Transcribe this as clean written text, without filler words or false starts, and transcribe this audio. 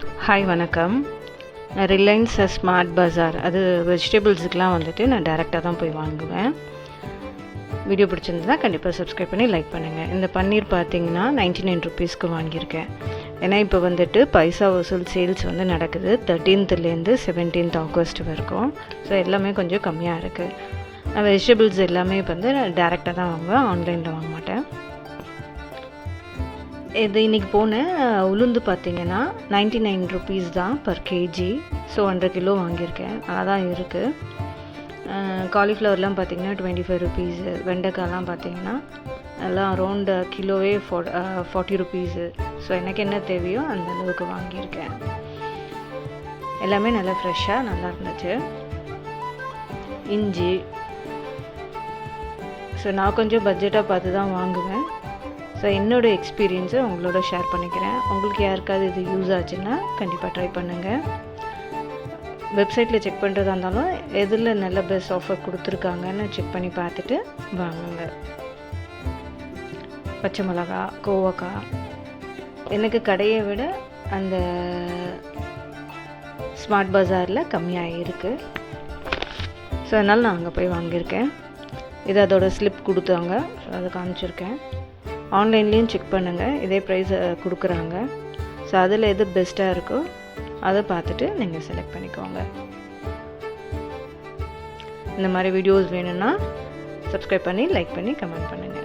Hi வணக்கம். நான் Reliance smart பஜார் அது வெஜிடபிள்ஸுக்கெலாம் வந்துட்டு நான் டேரெக்டாக தான் போய் வாங்குவேன். வீடியோ பிடிச்சிருந்தா கண்டிப்பாக சப்ஸ்கிரைப் பண்ணி லைக் பண்ணுங்கள். இந்த பன்னீர் பார்த்தீங்கன்னா 99 ருபீஸ்க்கு வாங்கியிருக்கேன். ஏன்னா இப்போ வந்துட்டு பைசா வசூல் சேல்ஸ் வந்து நடக்குது 13th 17th ஆகஸ்ட் வரைக்கும். ஸோ எல்லாமே கொஞ்சம் கம்மியாக இருக்குது. நான் வெஜிடபிள்ஸ் எல்லாமே இப்போ வந்து டேரெக்டாக தான் வாங்குவேன், ஆன்லைனில் வாங்க மாட்டேன். இது இன்றைக்கி போனேன். உளுந்து பார்த்திங்கன்னா 99 ருபீஸ் தான் பர் கேஜி. ஸோ 100 கிலோ வாங்கியிருக்கேன், நல்லா தான் இருக்குது. காலிஃப்ளவர்லாம் பார்த்திங்கன்னா 25 ருபீஸு. வெண்டைக்காய்லாம் பார்த்திங்கன்னா எல்லாம் அரௌண்ட் கிலோவே 40 ருபீஸு. ஸோ எனக்கு என்ன தேவையோ அந்த அளவுக்கு வாங்கியிருக்கேன். எல்லாமே நல்லா ஃப்ரெஷ்ஷாக நல்லா இருந்துச்சு. இஞ்சி, ஸோ நான் கொஞ்சம் பட்ஜெட்டாக பார்த்து தான் வாங்குவேன். ஸோ என்னோடய எக்ஸ்பீரியன்ஸை உங்களோட ஷேர் பண்ணிக்கிறேன். உங்களுக்கு யாருக்காவது இது யூஸ் ஆச்சுன்னா கண்டிப்பாக ட்ரை பண்ணுங்கள். வெப்சைட்டில் செக் பண்ணுறதா இருந்தாலும் எதில் நல்ல பெஸ்ட் ஆஃபர் கொடுத்துருக்காங்கன்னு செக் பண்ணி பார்த்துட்டு வாங்குங்க. பச்சை மிளகா, கோவக்காய் எனக்கு கடையை விட அந்த ஸ்மார்ட் பஜாரில் கம்மியாக இருக்குது. ஸோ அதனால் நான் அங்கே போய் வாங்கியிருக்கேன். இது அதோட ஸ்லிப் கொடுத்தாங்க, அதை காமிச்சிருக்கேன். ஆன்லைன்லேயும் செக் பண்ணுங்கள், இதே ப்ரைஸ் கொடுக்குறாங்க. ஸோ அதில் எது பெஸ்ட்டாக இருக்கோ அதை பார்த்துட்டு நீங்கள் செலக்ட் பண்ணிக்கோங்க. இந்த மாதிரி வீடியோஸ் வேணும்னா சப்ஸ்கிரைப் பண்ணி லைக் பண்ணி கமெண்ட் பண்ணுங்கள்.